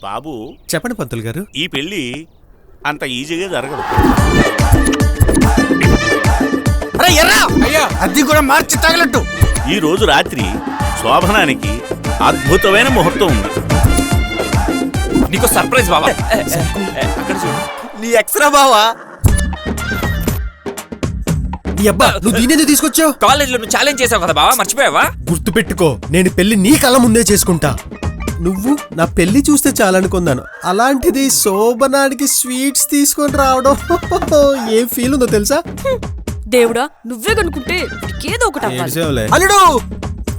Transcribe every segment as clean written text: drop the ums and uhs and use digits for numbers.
బాబు చెప్పండి పంతులు గారు. ఈ పెళ్లి అంత ఈజీగా జరగదు. అది కూడా మార్చి తగలట్టు. ఈ రోజు రాత్రి శోభనానికి అద్భుతమైన ముహూర్తం ఉంది. నీకు సర్ప్రైజ్ బావా. అక్కడ చూడు, నీ ఎక్స్ట్రా బావా. ఈ అబ్బా నువ్వు దీని తీసుకొచ్చావు? కాలేజ్ లో నువ్వు ఛాలెంజ్ చేసావు కదా బావా, మర్చిపోయావా? గుర్తు పెట్టుకో, నేను పెళ్లి నీ కళ్ళ ముందే చేసుకుంటా. నువ్వు నా పెళ్లి చూస్తే చాలనుకున్నాను, అలాంటిది శోభనానికి స్వీట్స్ తీసుకొని రావడం ఏం ఫీల్ ఉందో తెలుసా? దేవుడా, నువ్వే కనుకుంటే ఏదో ఒకటి అవ్వాలి. అల్లుడు,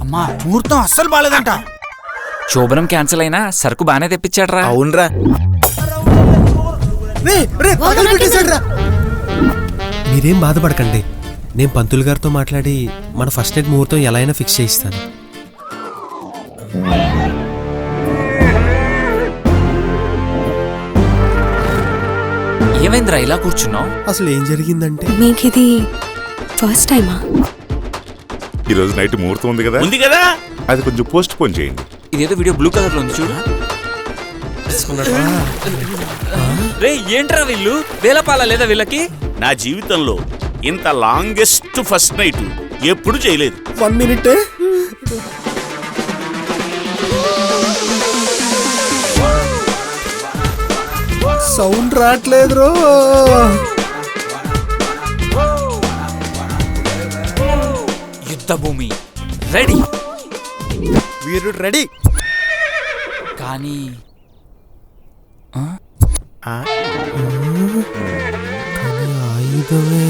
అమ్మా ముహూర్తం అస్సలు బాలేదంట. శోభనం క్యాన్సిల్ అయినా సరుకు బానే తెప్పించాడ్రా. అవునరా. మీరేం బాధపడకండి, నేను పంతులు గారితో మాట్లాడి మన ఫస్ట్ నైట్ ముహూర్తం ఎలా అయినా ఫిక్స్ చేయిస్తాను. ఏమైందిరా ఇలా కూర్చున్నావు? అసలు ఏం జరిగిందంటే, మీకు ఇది ఫస్ట్ టైమా? ఈ రోజు నైట్ ముహూర్తం ఉంది కదా, అది కొంచెం పోస్ట్ పోన్ చేయండి. ఇదేదో వీడియో బ్లూ కలర్ లో ఉంది చూడు. రే ఏంట్రా వీళ్ళు, వేలపాల లేదా వీళ్ళకి? నా జీవితంలో ఇంత లాంగెస్ట్ ఫస్ట్ నైట్ ఎప్పుడు చేయలేదు. 1 minute. సౌండ్ రావట్లేదు రో. యుద్ధ భూమి రెడీ. వీరుడు రెడీ. కానీ ఆయుధమే